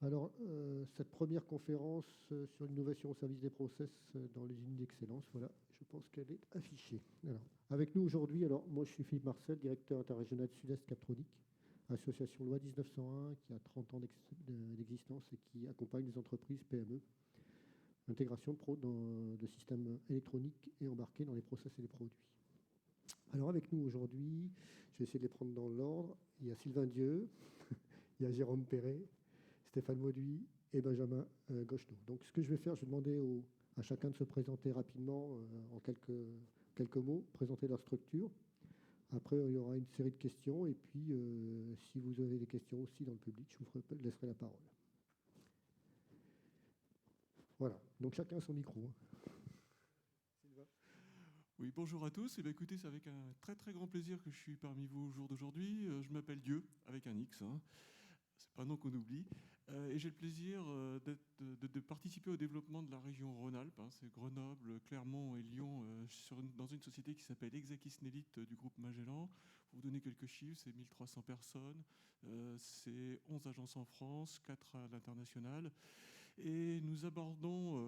Alors, cette première conférence sur l'innovation au service des process dans les usines d'excellence, voilà, je pense qu'elle est affichée. Alors, avec nous aujourd'hui, alors moi je suis Philippe Marcel, directeur interrégional Sud-Est Captronique, association loi 1901 qui a 30 ans d'existence et qui accompagne les entreprises PME, l'intégration de systèmes électroniques et embarqués dans les process et les produits. Alors avec nous aujourd'hui, je vais essayer de les prendre dans l'ordre. Il y a Sylvain Dieu, il y a Jérôme Perret, Stéphane Mauduit et Benjamin Gocheneau. Donc, ce que je vais faire, je vais demander à chacun de se présenter rapidement en quelques mots, présenter leur structure. Après, il y aura une série de questions. Et puis, si vous avez des questions aussi dans le public, je vous laisserai la parole. Voilà. Donc, chacun a son micro. Sylvain. Oui, bonjour à tous. Écoutez, c'est avec un très très grand plaisir que je suis parmi vous au jour d'aujourd'hui. Je m'appelle Dieu, avec un X. C'est pas un nom qu'on oublie. Et j'ai le plaisir de participer au développement de la région Rhône-Alpes. C'est Grenoble, Clermont et Lyon dans une société qui s'appelle Exacis Nelite du groupe Magellan. Pour vous donner quelques chiffres, c'est 1300 personnes, c'est 11 agences en France, 4 à l'international. Et nous abordons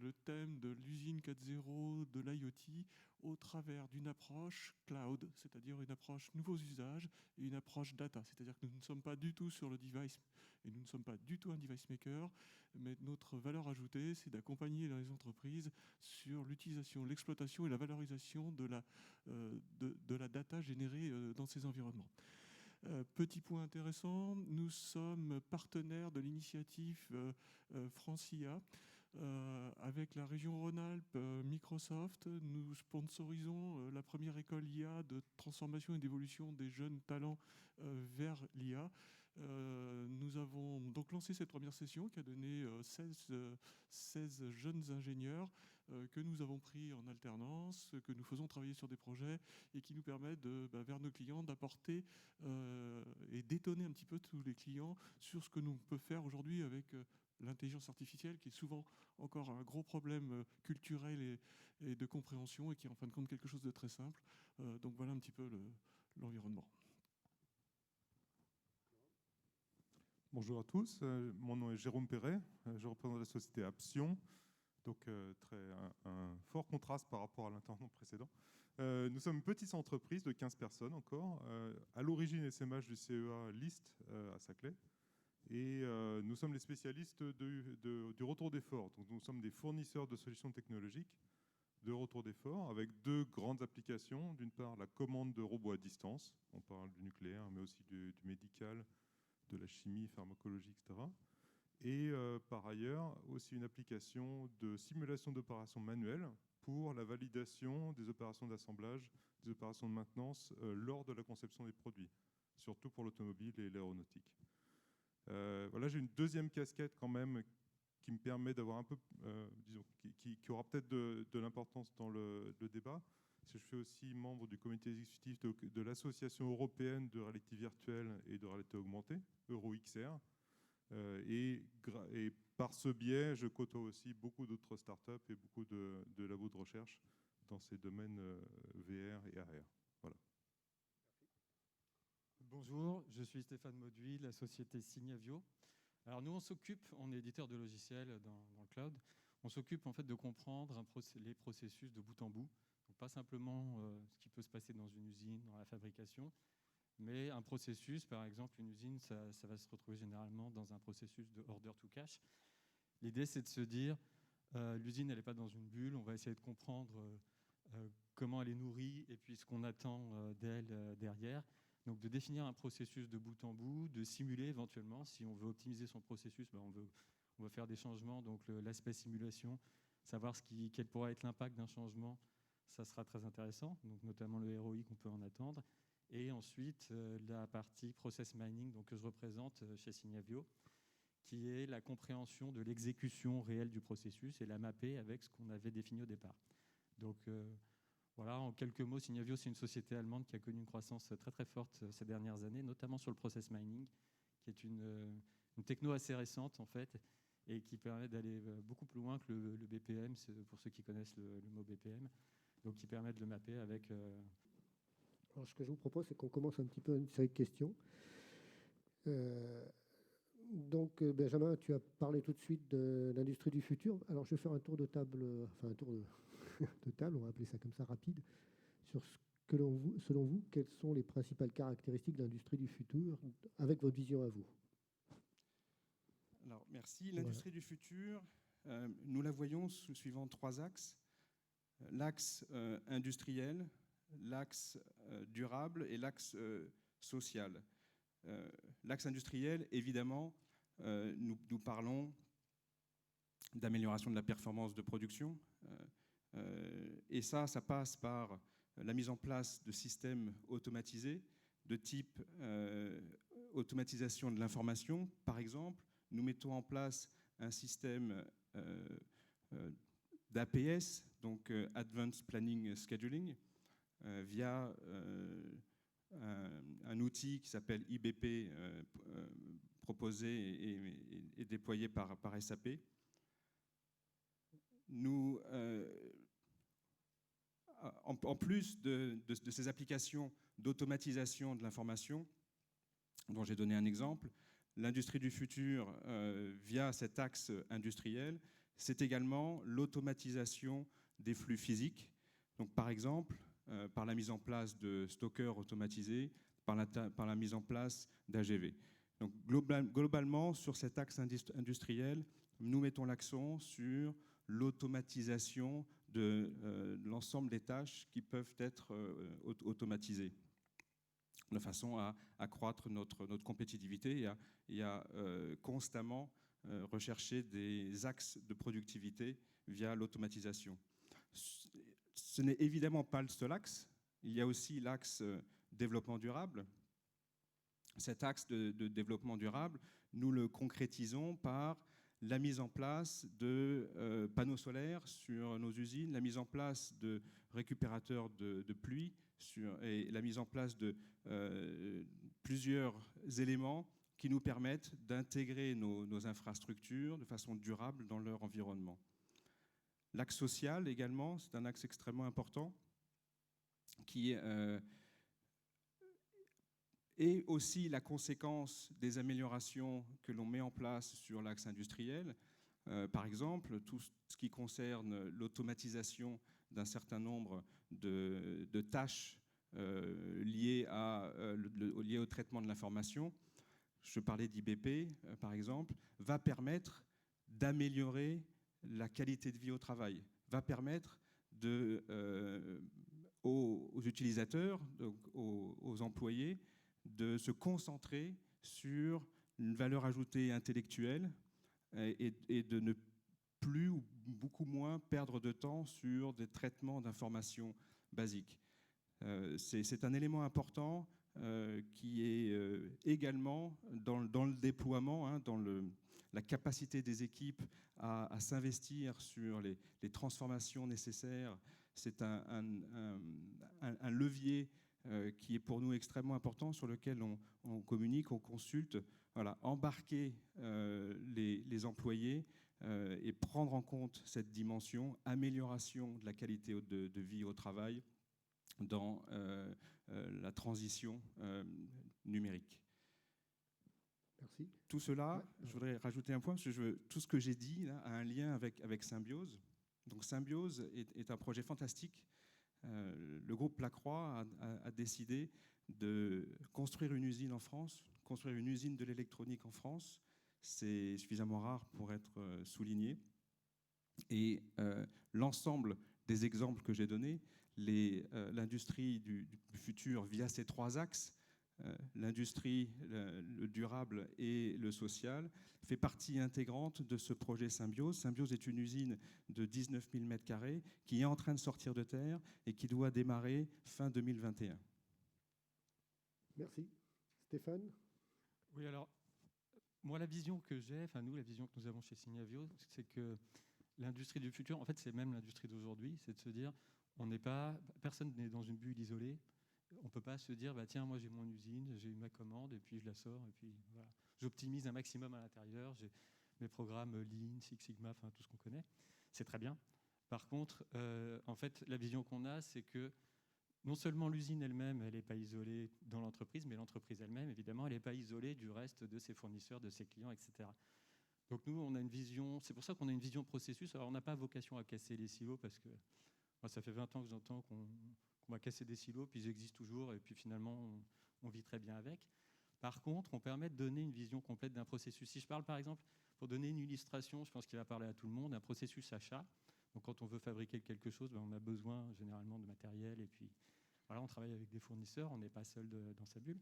le thème de l'usine 4.0, de l'IoT, au travers d'une approche cloud, c'est-à-dire une approche nouveaux usages et une approche data. C'est-à-dire que nous ne sommes pas du tout sur le device et nous ne sommes pas du tout un device maker, mais notre valeur ajoutée, c'est d'accompagner les entreprises sur l'utilisation, l'exploitation et la valorisation de la data générée dans ces environnements. Petit point intéressant, nous sommes partenaires de l'initiative France-IA. Avec la région Rhône-Alpes, Microsoft, nous sponsorisons la première école IA de transformation et d'évolution des jeunes talents vers l'IA. Nous avons donc lancé cette première session qui a donné 16 jeunes ingénieurs que nous avons pris en alternance, que nous faisons travailler sur des projets et qui nous permettent, vers nos clients, d'apporter et d'étonner un petit peu tous les clients sur ce que nous pouvons faire aujourd'hui avec l'intelligence artificielle, qui est souvent encore un gros problème culturel et de compréhension, et qui est en fin de compte quelque chose de très simple. Donc voilà un petit peu l'environnement. Bonjour à tous, mon nom est Jérôme Perret, je représente la société Apsion, donc un fort contraste par rapport à l'intervenant précédent. Nous sommes une petite entreprise de 15 personnes encore, à l'origine SMH du CEA List à Saclay, et nous sommes les spécialistes du retour d'effort. Donc nous sommes des fournisseurs de solutions technologiques de retour d'effort avec deux grandes applications. D'une part, la commande de robots à distance, on parle du nucléaire, mais aussi du médical, de la chimie, pharmacologie, etc. Et par ailleurs, aussi une application de simulation d'opérations manuelles pour la validation des opérations d'assemblage, des opérations de maintenance lors de la conception des produits, surtout pour l'automobile et l'aéronautique. Voilà, j'ai une deuxième casquette quand même qui me permet d'avoir un peu, disons, qui aura peut-être de l'importance dans le débat. Je fais aussi membre du comité exécutif de l'Association européenne de réalité virtuelle et de réalité augmentée, EuroXR. Et par ce biais, je côtoie aussi beaucoup d'autres startups et beaucoup de labos de recherche dans ces domaines VR et AR. Voilà. Bonjour, je suis Stéphane Mauduit, de la société Signavio. Alors nous, on est éditeur de logiciels dans le cloud. On s'occupe en fait de comprendre les processus de bout en bout. Donc pas simplement ce qui peut se passer dans une usine, dans la fabrication, mais un processus, par exemple, une usine, ça va se retrouver généralement dans un processus de order to cash. L'idée, c'est de se dire, l'usine, elle n'est pas dans une bulle, on va essayer de comprendre comment elle est nourrie et puis ce qu'on attend d'elle derrière. Donc de définir un processus de bout en bout, de simuler éventuellement, si on veut optimiser son processus, on va faire des changements, donc l'aspect simulation, savoir quel pourra être l'impact d'un changement, ça sera très intéressant, donc notamment le ROI qu'on peut en attendre. Et ensuite, la partie process mining donc, que je représente chez Signavio, qui est la compréhension de l'exécution réelle du processus et la mapper avec ce qu'on avait défini au départ. Donc voilà, en quelques mots, Signavio, c'est une société allemande qui a connu une croissance très très forte ces dernières années, notamment sur le process mining, qui est une techno assez récente en fait, et qui permet d'aller beaucoup plus loin que le BPM, pour ceux qui connaissent le mot BPM, donc qui permet de le mapper avec... Alors, ce que je vous propose, c'est qu'on commence un petit peu une série de questions. Donc, Benjamin, tu as parlé tout de suite de l'industrie du futur. Alors, je vais faire un tour de table, enfin un tour de table, on va appeler ça comme ça, rapide, sur ce que selon vous, quelles sont les principales caractéristiques de l'industrie du futur, avec votre vision à vous. Alors, merci. L'industrie du futur, nous la voyons suivant 3 axes. L'axe industriel, l'axe durable et l'axe social. L'axe industriel, évidemment, nous parlons d'amélioration de la performance de production. Et ça passe par la mise en place de systèmes automatisés de type automatisation de l'information. Par exemple, nous mettons en place un système d'APS, donc Advanced Planning Scheduling, via un outil qui s'appelle IBP, proposé et déployé par SAP. Nous, en plus de ces applications d'automatisation de l'information, dont j'ai donné un exemple, l'industrie du futur, via cet axe industriel, c'est également l'automatisation des flux physiques. Donc, par exemple, par la mise en place de stockers automatisés, par la mise en place d'AGV. Donc, globalement, sur cet axe industriel, nous mettons l'accent sur l'automatisation de l'ensemble des tâches qui peuvent être automatisées, de façon à accroître notre compétitivité et à constamment rechercher des axes de productivité via l'automatisation. Ce n'est évidemment pas le seul axe. Il y a aussi l'axe développement durable. Cet axe de développement durable, nous le concrétisons par la mise en place de panneaux solaires sur nos usines, la mise en place de récupérateurs de pluie et la mise en place de plusieurs éléments qui nous permettent d'intégrer nos infrastructures de façon durable dans leur environnement. L'axe social également, c'est un axe extrêmement important qui est aussi la conséquence des améliorations que l'on met en place sur l'axe industriel. Par exemple, tout ce qui concerne l'automatisation d'un certain nombre de tâches liées au traitement de l'information. Je parlais d'IBP, par exemple, va permettre d'améliorer la qualité de vie au travail, va permettre aux utilisateurs, donc aux employés, de se concentrer sur une valeur ajoutée intellectuelle et de ne plus ou beaucoup moins perdre de temps sur des traitements d'informations basiques. C'est un élément important qui est également dans le déploiement, dans la capacité des équipes à s'investir sur les transformations nécessaires. C'est un levier qui est pour nous extrêmement important, sur lequel on communique, on consulte. Voilà, embarquer les employés et prendre en compte cette dimension, amélioration de la qualité de vie au travail dans la transition numérique. Merci. Tout cela, je voudrais rajouter un point, parce que tout ce que j'ai dit là, a un lien avec Symbiose. Donc Symbiose est un projet fantastique. Le groupe Lacroix a décidé de construire une usine en France, construire une usine de l'électronique en France. C'est suffisamment rare pour être souligné. Et l'ensemble des exemples que j'ai donnés, l'industrie du futur via ces 3 axes, l'industrie, le durable et le social, fait partie intégrante de ce projet Symbiose. Symbiose est une usine de 19 000 m² qui est en train de sortir de terre et qui doit démarrer fin 2021. Merci. Stéphane ? Oui, alors, moi, la vision que j'ai, enfin nous, la vision que nous avons chez Signavio, c'est que l'industrie du futur, en fait, c'est même l'industrie d'aujourd'hui, c'est de se dire, personne n'est dans une bulle isolée. On ne peut pas se dire, bah, tiens, moi j'ai mon usine, j'ai ma commande, et puis je la sors, et puis voilà. J'optimise un maximum à l'intérieur, j'ai mes programmes Lean, Six Sigma, enfin tout ce qu'on connaît, c'est très bien. Par contre, en fait, la vision qu'on a, c'est que non seulement l'usine elle-même, elle n'est pas isolée dans l'entreprise, mais l'entreprise elle-même, évidemment, elle n'est pas isolée du reste de ses fournisseurs, de ses clients, etc. Donc nous, on a une vision, c'est pour ça qu'on a une vision processus. Alors on n'a pas vocation à casser les silos, parce que moi, ça fait 20 ans que j'entends qu'on va casser des silos, puis ils existent toujours, et puis finalement, on vit très bien avec. Par contre, on permet de donner une vision complète d'un processus. Si je parle par exemple, pour donner une illustration, je pense qu'il va parler à tout le monde, un processus achat. Donc quand on veut fabriquer quelque chose, on a besoin généralement de matériel, et puis voilà, on travaille avec des fournisseurs, on n'est pas seul dans sa bulle.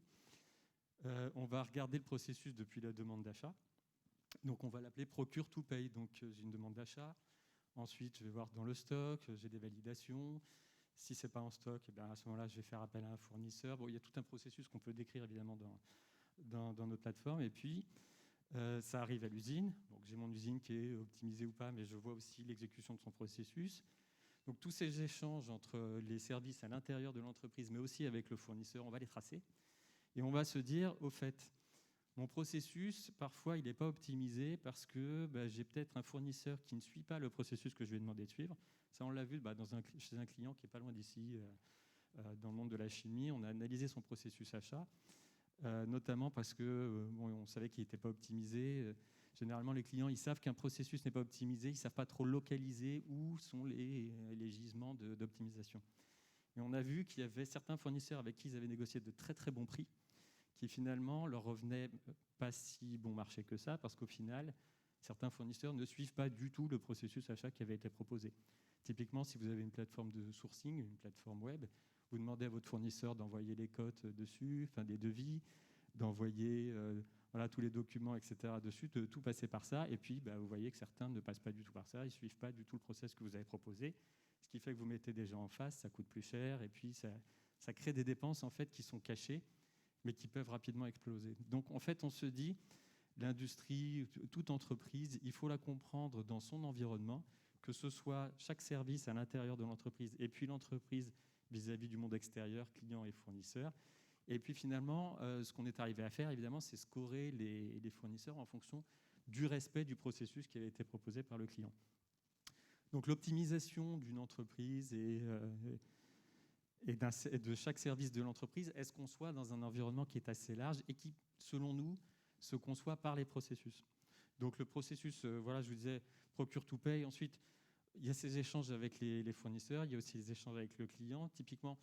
On va regarder le processus depuis la demande d'achat. Donc on va l'appeler procure to pay. Donc j'ai une demande d'achat. Ensuite, je vais voir dans le stock, j'ai des validations. Si ce n'est pas en stock, eh bien à ce moment-là, je vais faire appel à un fournisseur. Bon, il y a tout un processus qu'on peut décrire évidemment dans notre plateforme. Et puis, ça arrive à l'usine. Donc j'ai mon usine qui est optimisée ou pas, mais je vois aussi l'exécution de son processus. Donc tous ces échanges entre les services à l'intérieur de l'entreprise, mais aussi avec le fournisseur, on va les tracer. Et on va se dire, au fait, mon processus, parfois, il n'est pas optimisé parce que j'ai peut-être un fournisseur qui ne suit pas le processus que je lui ai demandé de suivre. Ça, on l'a vu chez un client qui n'est pas loin d'ici, dans le monde de la chimie. On a analysé son processus achat, notamment parce que on savait qu'il n'était pas optimisé. Généralement, les clients, ils savent qu'un processus n'est pas optimisé, ils ne savent pas trop localiser où sont les gisements d'optimisation. Et on a vu qu'il y avait certains fournisseurs avec qui ils avaient négocié de très très bons prix, qui finalement leur revenaient pas si bon marché que ça, parce qu'au final, certains fournisseurs ne suivent pas du tout le processus achat qui avait été proposé. Typiquement, si vous avez une plateforme de sourcing, une plateforme web, vous demandez à votre fournisseur d'envoyer les cotes dessus, enfin des devis, d'envoyer tous les documents, etc. dessus, de tout passer par ça. Et puis, vous voyez que certains ne passent pas du tout par ça, ils ne suivent pas du tout le process que vous avez proposé, ce qui fait que vous mettez des gens en face, ça coûte plus cher, et puis ça crée des dépenses en fait qui sont cachées, mais qui peuvent rapidement exploser. Donc, en fait, on se dit, l'industrie, toute entreprise, il faut la comprendre dans son environnement, que ce soit chaque service à l'intérieur de l'entreprise, et puis l'entreprise vis-à-vis du monde extérieur, clients et fournisseurs. Et puis finalement, ce qu'on est arrivé à faire, évidemment, c'est scorer les fournisseurs en fonction du respect du processus qui avait été proposé par le client. Donc l'optimisation d'une entreprise et de chaque service de l'entreprise est ce qu'on soit dans un environnement qui est assez large et qui, selon nous, se conçoit par les processus. Donc le processus, je vous disais, procure to pay. Ensuite, il y a ces échanges avec les fournisseurs, il y a aussi les échanges avec le client. Typiquement,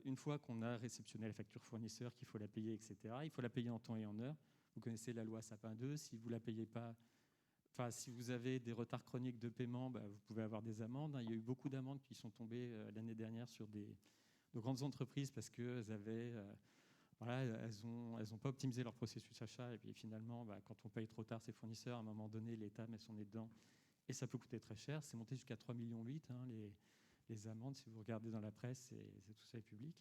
une fois qu'on a réceptionné la facture fournisseur, qu'il faut la payer, etc., il faut la payer en temps et en heure. Vous connaissez la loi Sapin 2, si vous ne la payez pas, si vous avez des retards chroniques de paiement, vous pouvez avoir des amendes. Il y a eu beaucoup d'amendes qui sont tombées l'année dernière sur de grandes entreprises parce qu'elles avaient... elles n'ont pas optimisé leur processus achat. Et puis finalement, quand on paye trop tard ses fournisseurs, à un moment donné, l'État met son nez dedans. Et ça peut coûter très cher. C'est monté jusqu'à 3,8 millions les amendes. Si vous regardez dans la presse, tout ça est public.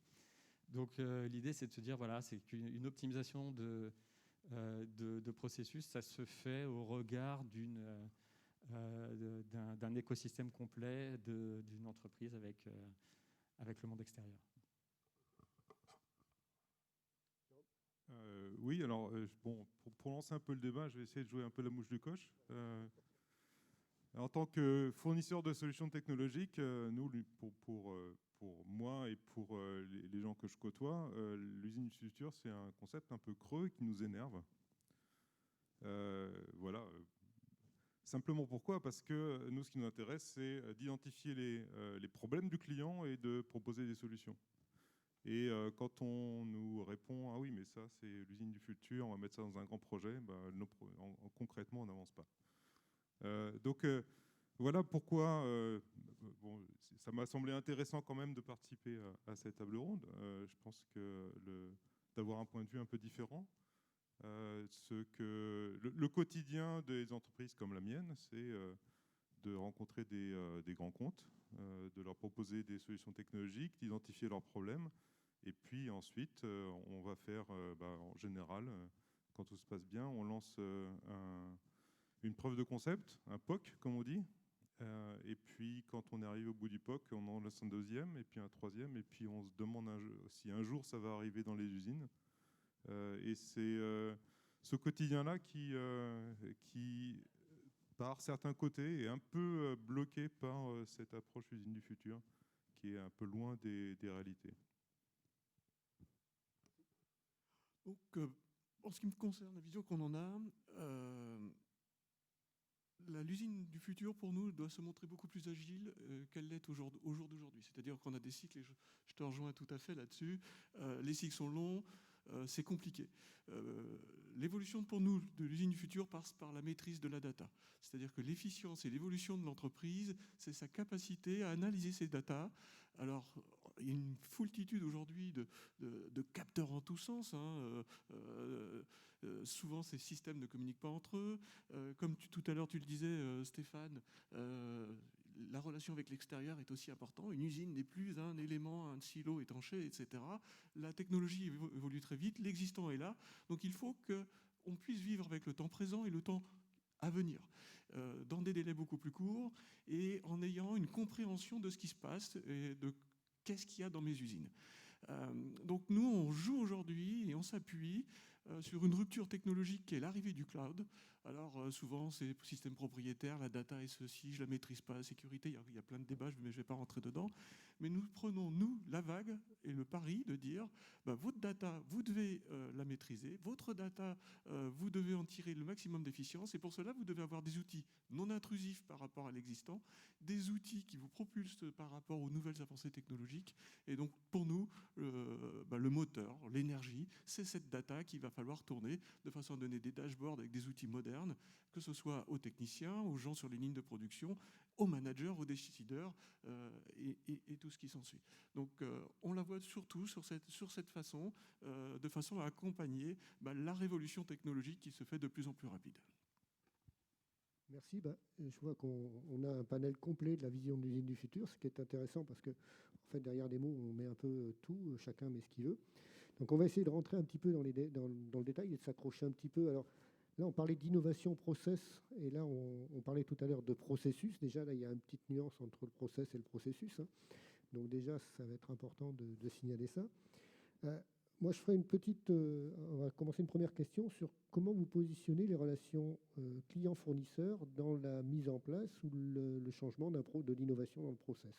Donc l'idée, c'est de se dire, c'est qu'une optimisation de processus, ça se fait au regard d'un écosystème complet d'une entreprise avec le monde extérieur. Oui, alors, pour lancer un peu le débat, je vais essayer de jouer un peu la mouche du coche. En tant que fournisseur de solutions technologiques, nous, pour moi et pour les gens que je côtoie, l'usine du futur, c'est un concept un peu creux qui nous énerve. Simplement pourquoi ? Parce que nous, ce qui nous intéresse, c'est d'identifier les problèmes du client et de proposer des solutions. Et quand on nous répond « Ah oui, mais ça, c'est l'usine du futur, on va mettre ça dans un grand projet », concrètement, on n'avance pas. Donc, voilà pourquoi ça m'a semblé intéressant quand même de participer à cette table ronde. Je pense que d'avoir un point de vue un peu différent. Le quotidien des entreprises comme la mienne, c'est de rencontrer des grands comptes, de leur proposer des solutions technologiques, d'identifier leurs problèmes. Et puis ensuite, on va faire, en général, quand tout se passe bien, on lance une preuve de concept, un POC, comme on dit. Et puis, quand on est arrivé au bout du POC, on en lance un deuxième, et puis un troisième, et puis on se demande si un jour ça va arriver dans les usines. Et c'est ce quotidien-là qui, par certains côtés, est un peu bloqué par cette approche usine du futur, qui est un peu loin des réalités. Donc, en ce qui me concerne, la vision qu'on en a, l'usine du futur, pour nous, doit se montrer beaucoup plus agile qu'elle l'est au jour d'aujourd'hui. C'est-à-dire qu'on a des cycles, et je te rejoins tout à fait là-dessus, les cycles sont longs, c'est compliqué. L'évolution pour nous de l'usine du futur passe par la maîtrise de la data. C'est-à-dire que l'efficience et l'évolution de l'entreprise, c'est sa capacité à analyser ces data. Alors, il y a une foultitude aujourd'hui de capteurs en tous sens. Souvent, ces systèmes ne communiquent pas entre eux. Comme tout à l'heure, tu le disais, Stéphane, la relation avec l'extérieur est aussi importante. Une usine n'est plus un élément, un silo étanché, etc. La technologie évolue très vite, l'existant est là. Donc il faut qu'on puisse vivre avec le temps présent et le temps à venir, dans des délais beaucoup plus courts et en ayant une compréhension de ce qui se passe et de qu'est-ce qu'il y a dans mes usines. Donc nous, on joue aujourd'hui et on s'appuie sur une rupture technologique qui est l'arrivée du cloud. Alors souvent, c'est système propriétaire, la data est ceci, je la maîtrise pas, la sécurité, il y a plein de débats, mais je vais pas rentrer dedans. Mais nous prenons, nous, la vague et le pari de dire, votre data, vous devez la maîtriser, votre data, vous devez en tirer le maximum d'efficience, et pour cela, vous devez avoir des outils non intrusifs par rapport à l'existant, des outils qui vous propulsent par rapport aux nouvelles avancées technologiques. Et donc, pour nous, le moteur, l'énergie, c'est cette data qu'il va falloir tourner de façon à donner des dashboards avec des outils modernes, que ce soit aux techniciens, aux gens sur les lignes de production, aux managers, aux décideurs et tout ce qui s'ensuit. Donc, on la voit surtout sur cette façon, de façon à accompagner la révolution technologique qui se fait de plus en plus rapide. Merci. Je vois qu'on a un panel complet de la vision de l'usine du futur, ce qui est intéressant parce que, en fait, derrière des mots, on met un peu tout, chacun met ce qu'il veut. Donc, on va essayer de rentrer un petit peu dans le détail et de s'accrocher un petit peu. Alors, là, on parlait d'innovation process, et là, on parlait tout à l'heure de processus. Déjà, là, il y a une petite nuance entre le process et le processus. Donc, déjà, ça va être important de signaler ça. Moi, je ferai on va commencer une première question sur comment vous positionnez les relations client-fournisseur dans la mise en place ou le changement de l'innovation dans le process.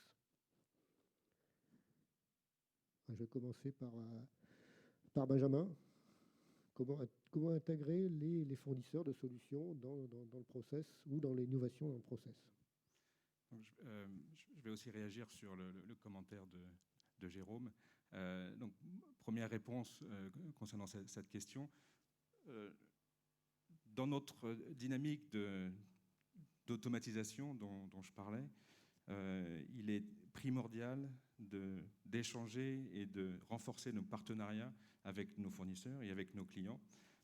Je vais commencer par Benjamin. Comment intégrer les fournisseurs de solutions dans le process ou dans l'innovation dans le process? Je vais aussi réagir sur le commentaire de Jérôme. Donc, première réponse concernant cette question. Dans notre dynamique d'automatisation dont je parlais, il est primordial d'échanger et de renforcer nos partenariats avec nos fournisseurs et avec nos clients,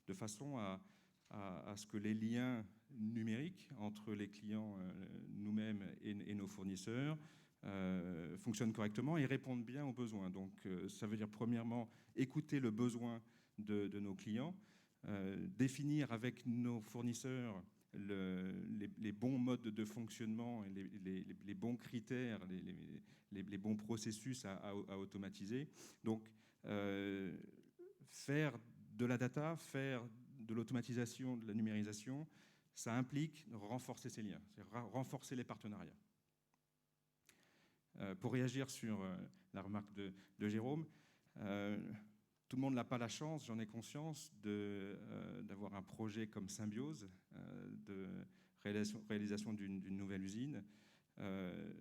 de façon à ce que les liens numériques entre les clients, nous-mêmes et nos fournisseurs, fonctionnent correctement et répondent bien aux besoins. Donc, ça veut dire, premièrement, écouter le besoin de nos clients, définir avec nos fournisseurs les bons modes de fonctionnement, et les bons critères, les bons processus à automatiser. Donc, faire de la data, faire de l'automatisation, de la numérisation, ça implique renforcer ces liens, renforcer les partenariats. Pour réagir sur la remarque de Jérôme, tout le monde n'a pas la chance, j'en ai conscience, d'avoir un projet comme Symbiose, de réalisation d'une nouvelle usine.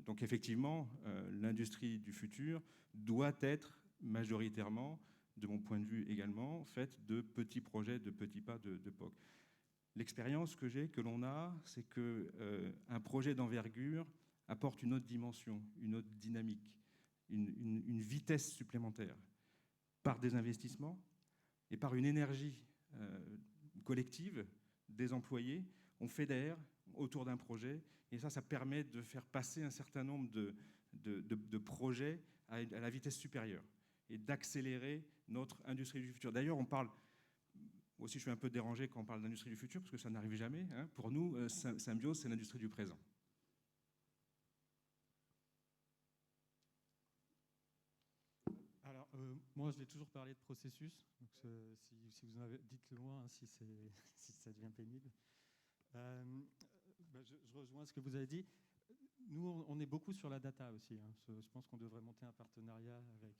Donc effectivement, l'industrie du futur doit être majoritairement, de mon point de vue également, faite de petits projets, de petits pas de POC. L'expérience que l'on a, c'est qu'un projet d'envergure apporte une autre dimension, une autre dynamique, une vitesse supplémentaire, par des investissements et par une énergie collective des employés. On fédère autour d'un projet, et ça permet de faire passer un certain nombre de projets à la vitesse supérieure et d'accélérer notre industrie du futur. D'ailleurs, on parle, moi aussi je suis un peu dérangé quand on parle d'industrie du futur, parce que ça n'arrive jamais. Pour nous, Symbiose, c'est l'industrie du présent. Alors, moi, je vais toujours parler de processus. Donc, si vous en avez, dites-le moi si ça devient pénible. Je rejoins ce que vous avez dit. Nous, on est beaucoup sur la data aussi. Hein. Je pense qu'on devrait monter un partenariat avec.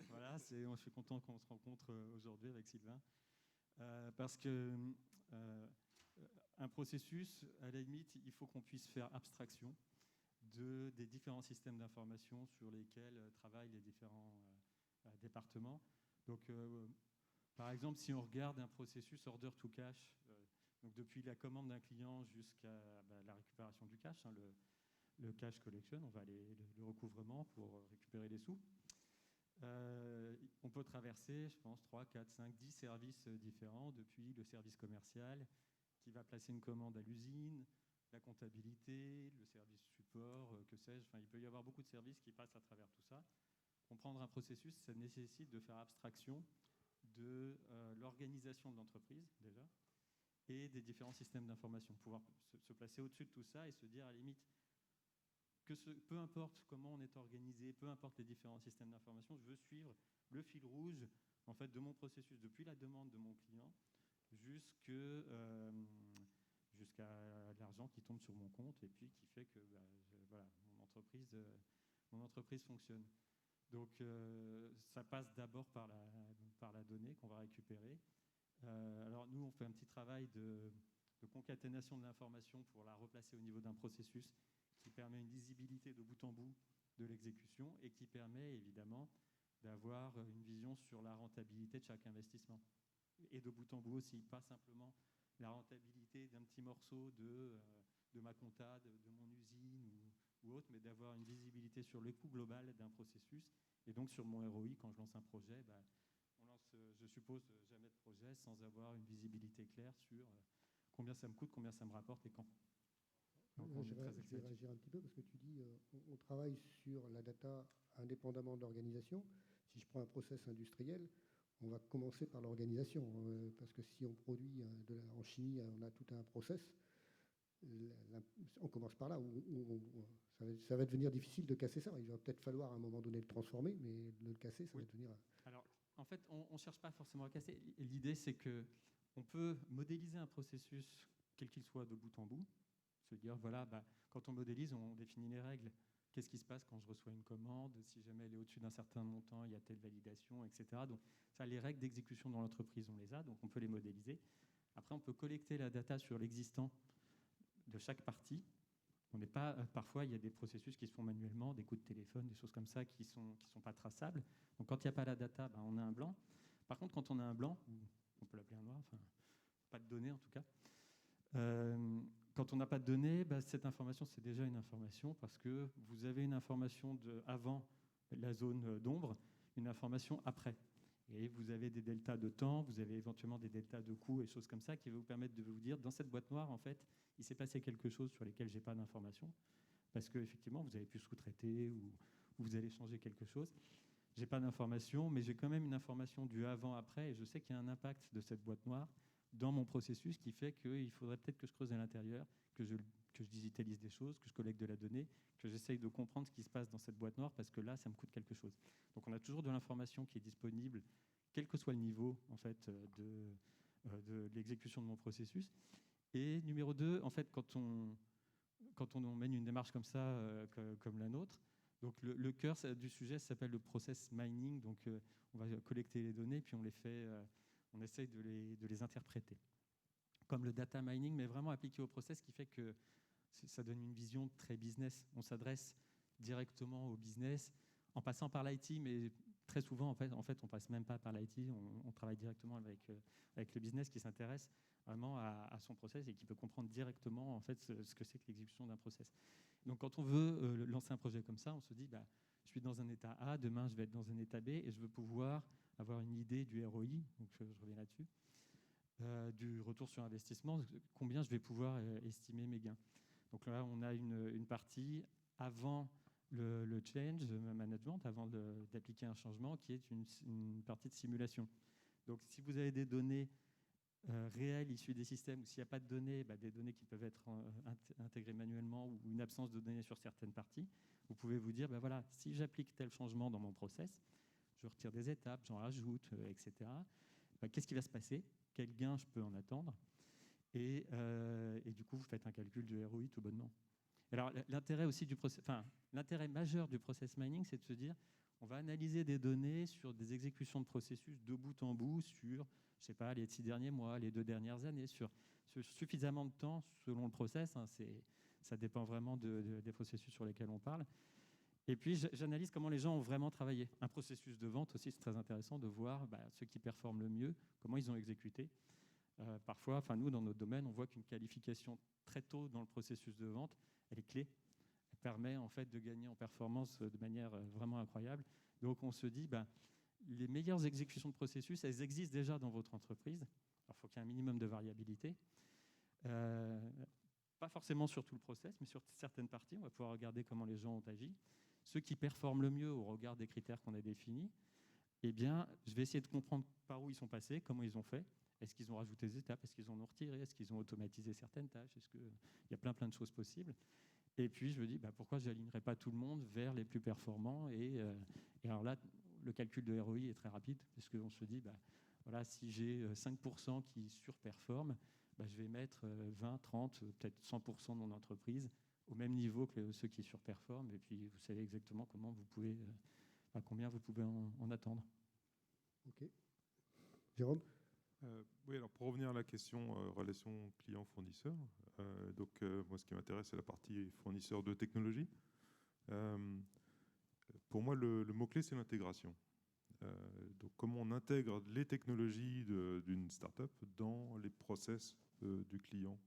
Voilà, je suis content qu'on se rencontre aujourd'hui avec Sylvain. Parce que un processus, à la limite, il faut qu'on puisse faire abstraction des différents systèmes d'information sur lesquels travaillent les différents départements. Donc, par exemple, si on regarde un processus order to cash, donc depuis la commande d'un client jusqu'à la récupération du cash, hein, le cash collection, on va aller le recouvrement pour récupérer les sous. On peut traverser, je pense, 3, 4, 5, 10 services différents, depuis le service commercial qui va placer une commande à l'usine, la comptabilité, le service support, que sais-je. Enfin, il peut y avoir beaucoup de services qui passent à travers tout ça. Comprendre un processus, ça nécessite de faire abstraction de l'organisation de l'entreprise, déjà, et des différents systèmes d'information. Pouvoir se placer au-dessus de tout ça et se dire, à la limite, peu importe comment on est organisé, peu importe les différents systèmes d'information, je veux suivre le fil rouge en fait, de mon processus, depuis la demande de mon client jusqu'à l'argent qui tombe sur mon compte et puis qui fait que voilà, mon entreprise fonctionne. Donc ça passe d'abord par la donnée qu'on va récupérer. Alors nous, on fait un petit travail de concaténation de l'information pour la replacer au niveau d'un processus qui permet une lisibilité de bout en bout de l'exécution et qui permet évidemment d'avoir une vision sur la rentabilité de chaque investissement. Et de bout en bout aussi, pas simplement la rentabilité d'un petit morceau de ma compta, de mon usine ou autre, mais d'avoir une visibilité sur le coût global d'un processus. Et donc sur mon ROI, quand je lance un projet, on lance, je suppose, jamais de projet sans avoir une visibilité claire sur combien ça me coûte, combien ça me rapporte et quand. Donc, je vais réagir un petit peu parce que tu dis on travaille sur la data indépendamment de l'organisation. Si je prends un process industriel, on va commencer par l'organisation parce que si on produit en chimie, on a tout un process. On commence par là. Ça va devenir difficile de casser ça. Il va peut-être falloir à un moment donné le transformer, mais de le casser, ça va devenir... Alors, en fait, on ne cherche pas forcément à casser. L'idée, c'est qu'on peut modéliser un processus, quel qu'il soit, de bout en bout. Se dire, voilà, quand on modélise, on définit les règles. Qu'est-ce qui se passe quand je reçois une commande? Si jamais elle est au-dessus d'un certain montant, il y a telle validation, etc. Donc, ça, les règles d'exécution dans l'entreprise, on les a, donc on peut les modéliser. Après, on peut collecter la data sur l'existant de chaque partie. On n'est pas, parfois, il y a des processus qui se font manuellement, des coups de téléphone, des choses comme ça qui sont pas traçables. Donc, quand il n'y a pas la data, on a un blanc. Par contre, quand on a un blanc, on peut l'appeler un noir, enfin, pas de données en tout cas, quand on n'a pas de données, cette information, c'est déjà une information parce que vous avez une information avant la zone d'ombre, une information après. Et vous avez des deltas de temps, vous avez éventuellement des deltas de coûts et choses comme ça qui vont vous permettre de vous dire, dans cette boîte noire, en fait, il s'est passé quelque chose sur lesquels je n'ai pas d'informations parce qu'effectivement, vous avez pu sous-traiter ou vous allez changer quelque chose. Je n'ai pas d'informations, mais j'ai quand même une information du avant-après et je sais qu'il y a un impact de cette boîte noire dans mon processus qui fait qu'il faudrait peut-être que je creuse à l'intérieur, que je digitalise des choses, que je collecte de la donnée, que j'essaye de comprendre ce qui se passe dans cette boîte noire parce que là, ça me coûte quelque chose. Donc on a toujours de l'information qui est disponible, quel que soit le niveau en fait, de l'exécution de mon processus. Et numéro 2, en fait, quand on mène une démarche comme ça, comme la nôtre, donc le cœur du sujet s'appelle le process mining. Donc on va collecter les données, puis on essaye de les interpréter. Comme le data mining, mais vraiment appliqué au process, qui fait que ça donne une vision très business. On s'adresse directement au business en passant par l'IT, mais très souvent, en fait, on ne passe même pas par l'IT. On travaille directement avec le business qui s'intéresse vraiment à son process et qui peut comprendre directement en fait, ce que c'est que l'exécution d'un process. Donc, quand on veut lancer un projet comme ça, on se dit, je suis dans un état A, demain, je vais être dans un état B et je veux pouvoir avoir une idée du ROI, donc je reviens là-dessus, du retour sur investissement, combien je vais pouvoir estimer mes gains. Donc là, on a une partie avant le change management, avant d'appliquer un changement, qui est une partie de simulation. Donc si vous avez des données réelles issues des systèmes, ou s'il n'y a pas de données, des données qui peuvent être intégrées manuellement ou une absence de données sur certaines parties, vous pouvez vous dire, voilà, si j'applique tel changement dans mon process, je retire des étapes, j'en rajoute, etc. Qu'est-ce qui va se passer? Quel gain je peux en attendre? Et du coup, vous faites un calcul de ROI tout bonnement. Alors, l'intérêt aussi l'intérêt majeur du process mining, c'est de se dire, on va analyser des données sur des exécutions de processus de bout en bout sur, je sais pas, les 6 derniers mois, les 2 dernières années, sur suffisamment de temps selon le process. Hein, ça dépend vraiment des processus sur lesquels on parle. Et puis, j'analyse comment les gens ont vraiment travaillé. Un processus de vente aussi, c'est très intéressant de voir ceux qui performent le mieux, comment ils ont exécuté. Parfois, nous, dans notre domaine, on voit qu'une qualification très tôt dans le processus de vente, elle est clé. Elle permet en fait de gagner en performance de manière vraiment incroyable. Donc, on se dit, les meilleures exécutions de processus, elles existent déjà dans votre entreprise. Alors, il faut qu'il y ait un minimum de variabilité. Pas forcément sur tout le process, mais sur certaines parties. On va pouvoir regarder comment les gens ont agi. Ceux qui performent le mieux au regard des critères qu'on a définis, eh bien, je vais essayer de comprendre par où ils sont passés, comment ils ont fait. Est-ce qu'ils ont rajouté des étapes? Est-ce qu'ils en ont retiré? Est-ce qu'ils ont automatisé certaines tâches? Il y a plein de choses possibles. Et puis, je me dis, pourquoi je n'alignerais pas tout le monde vers les plus performants? Et alors là, le calcul de ROI est très rapide, parce qu'on se dit, voilà, si j'ai 5% qui surperforment, je vais mettre 20, 30, peut-être 100% de mon entreprise au même niveau que ceux qui surperforment. Et puis, vous savez exactement combien vous pouvez en attendre. OK. Jérôme? Oui, alors pour revenir à la question relation client-fournisseur, moi ce qui m'intéresse c'est la partie fournisseur de technologie. Pour moi le mot-clé c'est l'intégration. Donc comment on intègre les technologies d'une start-up dans les process du client.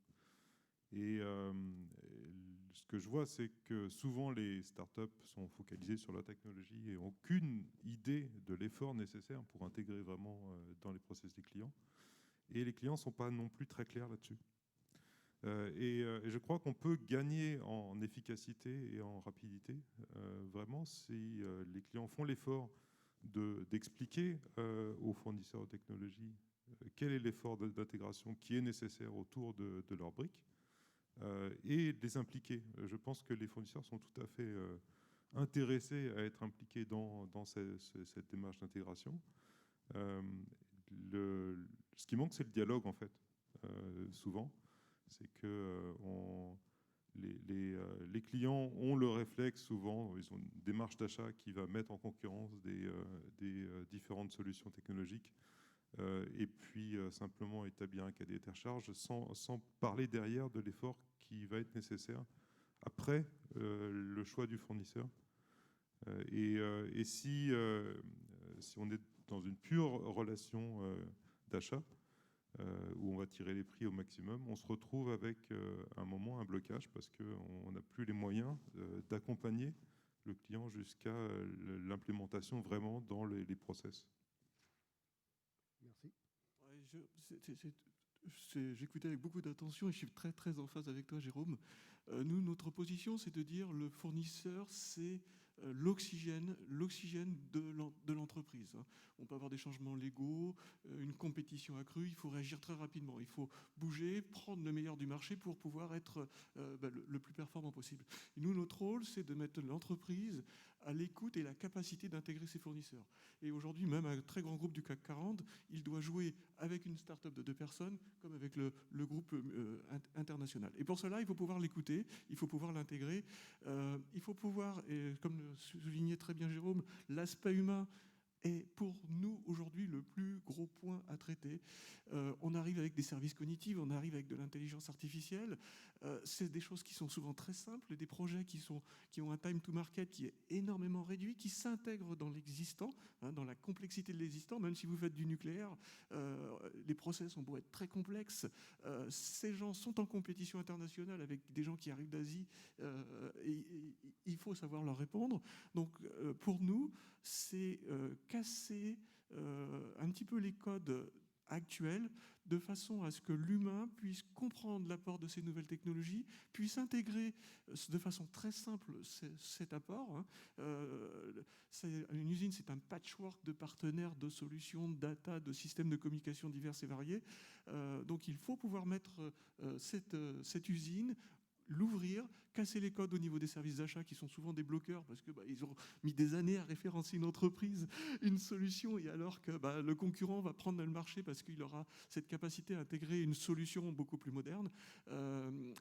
Et ce que je vois c'est que souvent les start-up sont focalisées sur la technologie et n'ont aucune idée de l'effort nécessaire pour intégrer vraiment dans les process des clients. Et les clients ne sont pas non plus très clairs là-dessus. Et je crois qu'on peut gagner en efficacité et en rapidité, vraiment, si les clients font l'effort d'expliquer aux fournisseurs de technologie quel est l'effort d'intégration qui est nécessaire autour de leurs briques et de les impliquer. Je pense que les fournisseurs sont tout à fait intéressés à être impliqués dans cette démarche d'intégration. Ce qui manque, c'est le dialogue, en fait, souvent. C'est que les clients ont le réflexe, souvent, ils ont une démarche d'achat qui va mettre en concurrence des différentes solutions technologiques, et puis simplement établir un cahier des charges sans parler derrière de l'effort qui va être nécessaire après le choix du fournisseur. Et si on est dans une pure relation d'achat, où on va tirer les prix au maximum, on se retrouve avec un moment, un blocage, parce qu'on n'a plus les moyens d'accompagner le client jusqu'à l'implémentation vraiment dans les process. Merci. J'écoutais avec beaucoup d'attention et je suis très très en phase avec toi, Jérôme. Nous, notre position, c'est de dire le fournisseur, c'est l'oxygène de l'entreprise. On peut avoir des changements légaux, une compétition accrue, il faut réagir très rapidement, il faut bouger, prendre le meilleur du marché pour pouvoir être le plus performant possible. Et nous, notre rôle, c'est de mettre l'entreprise à l'écoute et la capacité d'intégrer ses fournisseurs. Et aujourd'hui, même un très grand groupe du CAC 40, il doit jouer avec une start-up de 2 personnes, comme avec le groupe international. Et pour cela, il faut pouvoir l'écouter, il faut pouvoir l'intégrer, il faut pouvoir, et comme le soulignait très bien Jérôme, l'aspect humain est pour nous aujourd'hui le plus gros point à traiter. On arrive avec des services cognitifs, on arrive avec de l'intelligence artificielle. C'est des choses qui sont souvent très simples, des projets qui ont un time to market qui est énormément réduit, qui s'intègrent dans l'existant, dans la complexité de l'existant. Même si vous faites du nucléaire, les process ont beau être très complexes. Ces gens sont en compétition internationale avec des gens qui arrivent d'Asie, et il faut savoir leur répondre. Donc pour nous, c'est casser un petit peu les codes actuels de façon à ce que l'humain puisse comprendre l'apport de ces nouvelles technologies, puisse intégrer de façon très simple cet apport. Une usine, c'est un patchwork de partenaires, de solutions, de data, de systèmes de communication divers et variés. Donc il faut pouvoir mettre cette usine, l'ouvrir, casser les codes au niveau des services d'achat qui sont souvent des bloqueurs parce que ils ont mis des années à référencer une entreprise, une solution, et alors que le concurrent va prendre le marché parce qu'il aura cette capacité à intégrer une solution beaucoup plus moderne.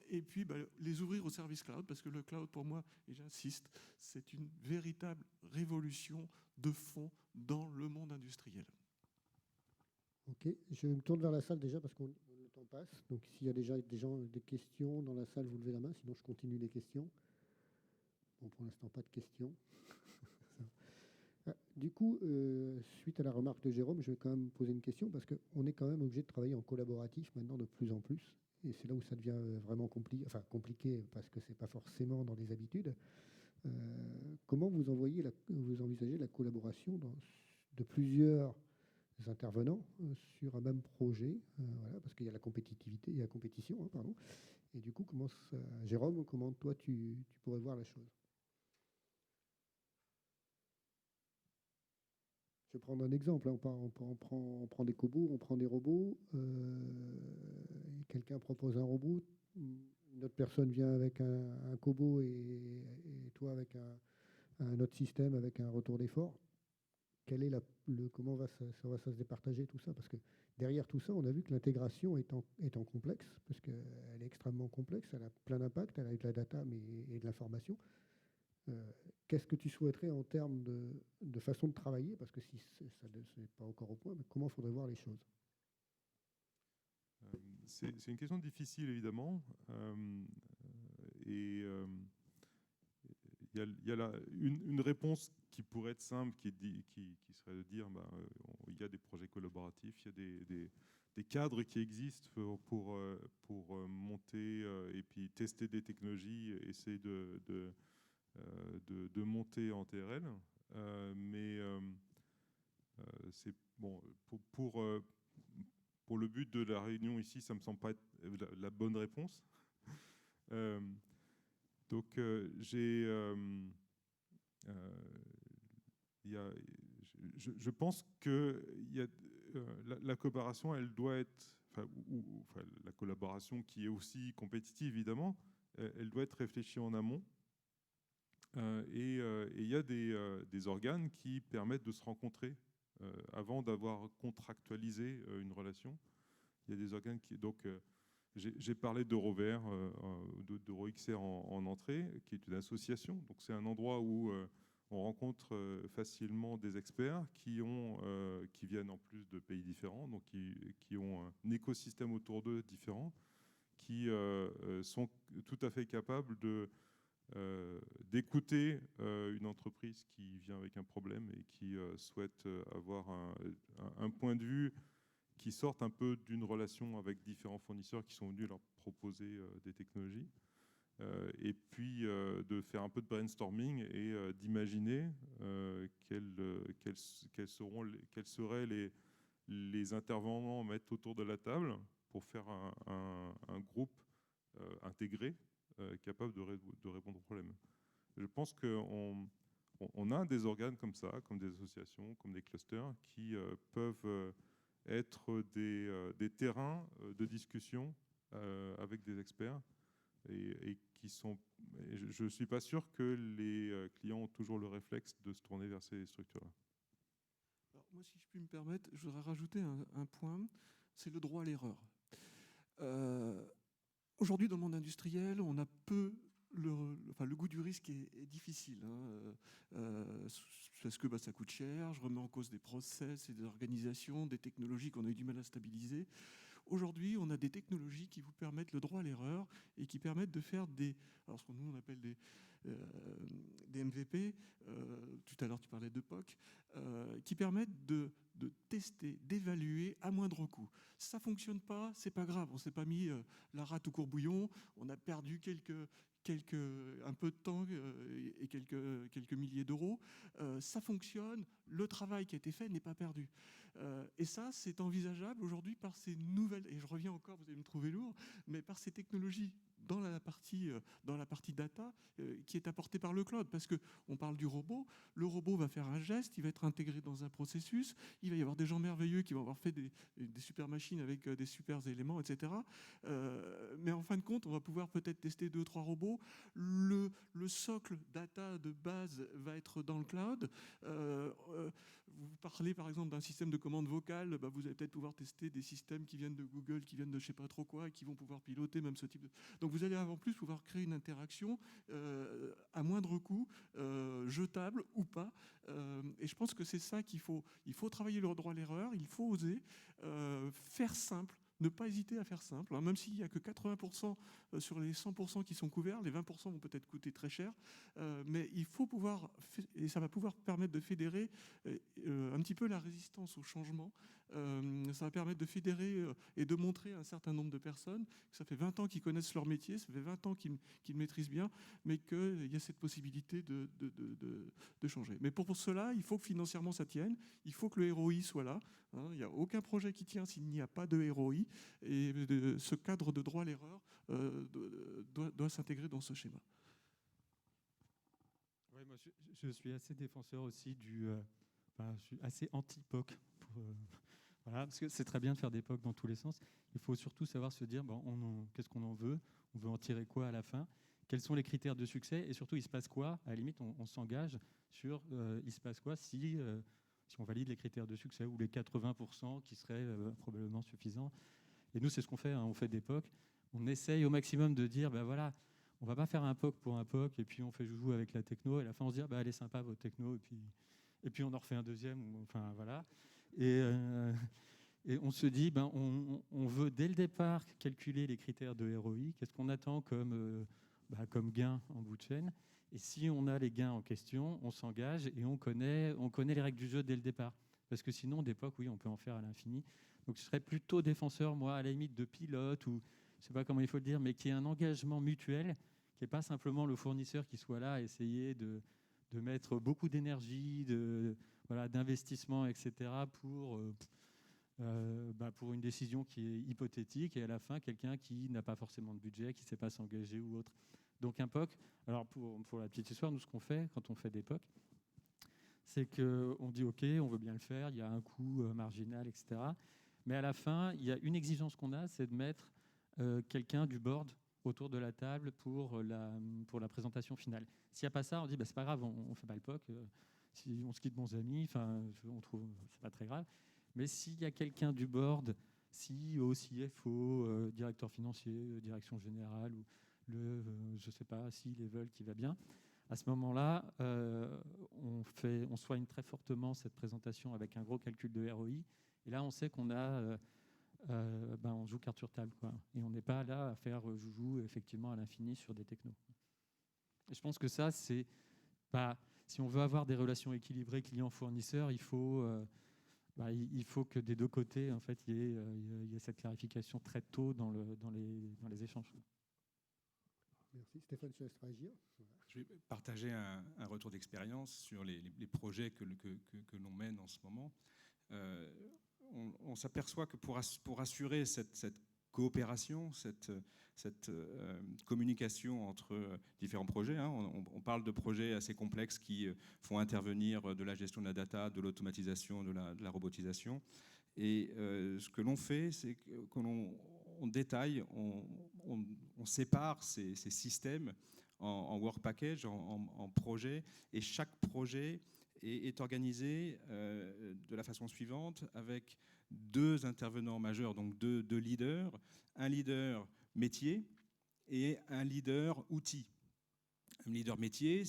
Et puis les ouvrir au service cloud, parce que le cloud pour moi, et j'insiste, c'est une véritable révolution de fond dans le monde industriel. Ok, je me tourne vers la salle déjà parce que le temps passe. Donc s'il y a déjà des questions dans la salle, vous levez la main, sinon je continue les questions. Bon, pour l'instant, pas de questions. Du coup, suite à la remarque de Jérôme, je vais quand même poser une question parce qu'on est quand même obligé de travailler en collaboratif maintenant de plus en plus. Et c'est là où ça devient vraiment compliqué parce que ce n'est pas forcément dans les habitudes. Comment vous envisagez la collaboration de plusieurs intervenants sur un même projet, voilà, parce qu'il y a la compétitivité, il y a la compétition, hein, pardon. Et du coup, Jérôme, comment toi tu pourrais voir la chose? Je vais prendre un exemple. On prend des cobots, on prend des robots. Quelqu'un propose un robot, une autre personne vient avec un cobot et toi avec un autre système avec un retour d'effort. Comment ça va se départager tout ça? Parce que derrière tout ça, on a vu que l'intégration étant complexe, parce qu'elle est extrêmement complexe, elle a plein d'impacts, elle a de la data et de l'information. Qu'est-ce que tu souhaiterais en termes de façon de travailler? Parce que si ça n'est pas encore au point, mais comment il faudrait voir les choses? C'est une question difficile, évidemment. Et il y a une réponse qui pourrait être simple, qui serait de dire il y a des projets collaboratifs, il y a des cadres qui existent pour monter et puis tester des technologies, essayer de monter en TRL. Mais c'est bon pour le but de la réunion ici, ça me semble pas être la bonne réponse. Donc je pense que la collaboration, elle doit être, la collaboration qui est aussi compétitive évidemment, elle doit être réfléchie en amont. Et il y a des organes qui permettent de se rencontrer avant d'avoir contractualisé une relation. Il y a des organes qui... Donc, j'ai parlé d'Eurovert, d'EuroXR en entrée, qui est une association. Donc, c'est un endroit où on rencontre facilement des experts qui viennent en plus de pays différents, donc qui ont un écosystème autour d'eux différent, qui sont tout à fait capables d'écouter une entreprise qui vient avec un problème et qui souhaite avoir un point de vue qui sortent un peu d'une relation avec différents fournisseurs qui sont venus leur proposer des technologies. Et puis de faire un peu de brainstorming et d'imaginer quels seraient les intervenants à mettre autour de la table pour faire un groupe intégré capable de répondre aux problèmes. Je pense qu'on a des organes comme ça, comme des associations, comme des clusters, qui peuvent être des terrains de discussion avec des experts et qui sont... Je ne suis pas sûr que les clients ont toujours le réflexe de se tourner vers ces structures-là. Alors, moi, si je puis me permettre, je voudrais rajouter un point, c'est le droit à l'erreur. Aujourd'hui, dans le monde industriel, on a peu... Le goût du risque est difficile, parce que ça coûte cher, je remets en cause des process et des organisations, des technologies qu'on a eu du mal à stabiliser. Aujourd'hui, on a des technologies qui vous permettent le droit à l'erreur et qui permettent de faire ce que nous on appelle des MVP, tout à l'heure tu parlais de POC, qui permettent de tester, d'évaluer à moindre coût. Si ça ne fonctionne pas, c'est pas grave, on ne s'est pas mis la rate au courbouillon, on a perdu un peu de temps et quelques milliers d'euros. Ça fonctionne, le travail qui a été fait n'est pas perdu. Et ça, c'est envisageable aujourd'hui par ces nouvelles, et je reviens encore, vous allez me trouver lourd, mais par ces technologies dans la partie data qui est apportée par le cloud. Parce qu'on parle du robot, le robot va faire un geste, il va être intégré dans un processus, il va y avoir des gens merveilleux qui vont avoir fait des super machines avec des super éléments, etc. mais en fin de compte, on va pouvoir peut-être tester 2-3 robots. Le socle data de base va être dans le cloud. Vous parlez par exemple d'un système de commande vocale, vous allez peut-être pouvoir tester des systèmes qui viennent de Google, qui viennent de je ne sais pas trop quoi, et qui vont pouvoir piloter même ce type de... Donc vous allez en plus pouvoir créer une interaction à moindre coût, jetable ou pas. Et je pense que c'est ça qu'il faut. Il faut travailler le droit à l'erreur, il faut oser faire simple. Ne pas hésiter à faire simple, hein, même s'il n'y a que 80% sur les 100% qui sont couverts, les 20% vont peut-être coûter très cher, mais il faut pouvoir, et ça va pouvoir permettre de fédérer un petit peu la résistance au changement, ça va permettre de fédérer et de montrer à un certain nombre de personnes que ça fait 20 ans qu'ils connaissent leur métier, ça fait 20 ans qu'ils maîtrisent bien, mais qu'il y a cette possibilité de changer. Mais pour cela, il faut que financièrement ça tienne, il faut que le ROI soit là. Hein, il n'y a aucun projet qui tient s'il n'y a pas de ROI. Et ce cadre de droit à l'erreur doit s'intégrer dans ce schéma. Ouais, moi, je suis assez défenseur aussi je suis assez anti-POC. Voilà, parce que c'est très bien de faire des POC dans tous les sens. Il faut surtout savoir se dire qu'est-ce qu'on en veut, on veut en tirer quoi à la fin, quels sont les critères de succès, et surtout il se passe quoi. À la limite, on s'engage sur il se passe quoi si on valide les critères de succès ou les 80% qui seraient probablement suffisants. Et nous, c'est ce qu'on fait, hein, on fait des POC. On essaye au maximum de dire, voilà, on va pas faire un POC pour un POC, et puis on fait joujou avec la techno, et à la fin on se dit, elle est sympa votre techno, et puis on en refait un deuxième, enfin voilà. Et on se dit, on veut dès le départ calculer les critères de ROI, qu'est-ce qu'on attend comme gain en bout de chaîne. Et si on a les gains en question, on s'engage et on connaît les règles du jeu dès le départ. Parce que sinon, des POC, oui, on peut en faire à l'infini. Donc je serais plutôt défenseur, moi, à la limite de pilote, ou je ne sais pas comment il faut le dire, mais qui ait un engagement mutuel, qui n'est pas simplement le fournisseur qui soit là à essayer de mettre beaucoup d'énergie, d'investissement, etc., pour une décision qui est hypothétique, et à la fin, quelqu'un qui n'a pas forcément de budget, qui ne sait pas s'engager ou autre. Donc un POC, alors pour la petite histoire, nous, ce qu'on fait quand on fait des POC, c'est qu'on dit OK, on veut bien le faire, il y a un coût marginal, etc. Mais à la fin, il y a une exigence qu'on a, c'est de mettre quelqu'un du board autour de la table pour la présentation finale. S'il n'y a pas ça, on dit c'est pas grave, on ne fait pas le POC. Si on se quitte bons amis, on trouve c'est pas très grave. Mais s'il y a quelqu'un du board, CEO, CFO, directeur financier, direction générale, ou je ne sais pas, C-level qui va bien, à ce moment-là, on soigne très fortement cette présentation avec un gros calcul de ROI. Et là, on sait qu'on on joue carte sur table, quoi. Et on n'est pas là à faire joujou effectivement à l'infini sur des technos. Et je pense que ça, c'est si on veut avoir des relations équilibrées client-fournisseur, il faut que des deux côtés, en fait, il y ait cette clarification très tôt dans les échanges. Merci. Stéphane, je laisse réagir. Je vais partager un retour d'expérience sur les projets que l'on mène en ce moment. On s'aperçoit que pour assurer cette coopération, cette communication entre différents projets, hein, on parle de projets assez complexes qui font intervenir de la gestion de la data, de l'automatisation, de la robotisation. Et ce que l'on fait, c'est qu'on détaille, on sépare ces systèmes en work package, en projets, et chaque projet est organisé de la façon suivante, avec deux intervenants majeurs, donc deux leaders, un leader métier et un leader outil. Un leader métier,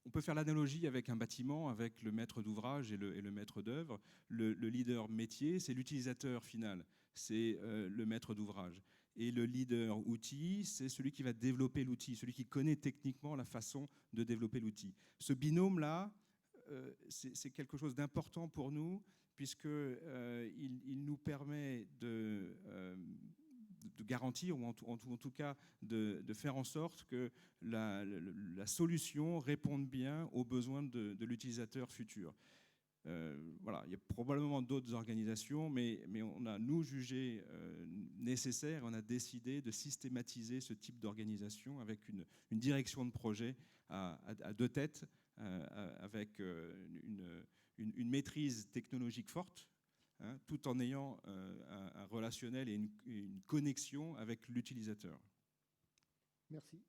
on peut faire l'analogie avec un bâtiment, avec le maître d'ouvrage et le maître d'œuvre. Le leader métier, c'est l'utilisateur final, c'est le maître d'ouvrage. Et le leader outil, c'est celui qui va développer l'outil, celui qui connaît techniquement la façon de développer l'outil. Ce binôme-là, c'est quelque chose d'important pour nous, puisqu'il nous permet de garantir, ou en tout cas de faire en sorte que la solution réponde bien aux besoins de l'utilisateur futur. Voilà, il y a probablement d'autres organisations, mais on a, nous, jugé nécessaire, on a décidé de systématiser ce type d'organisation avec une direction de projet à deux têtes, avec une maîtrise technologique forte, hein, tout en ayant un relationnel et une connexion avec l'utilisateur. Merci.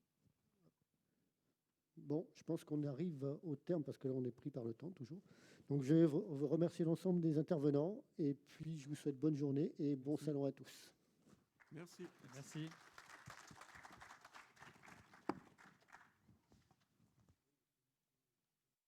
Bon, je pense qu'on arrive au terme parce que là, on est pris par le temps toujours. Donc, je vais vous remercier l'ensemble des intervenants et puis je vous souhaite bonne journée et bon salon à tous. Merci. Merci.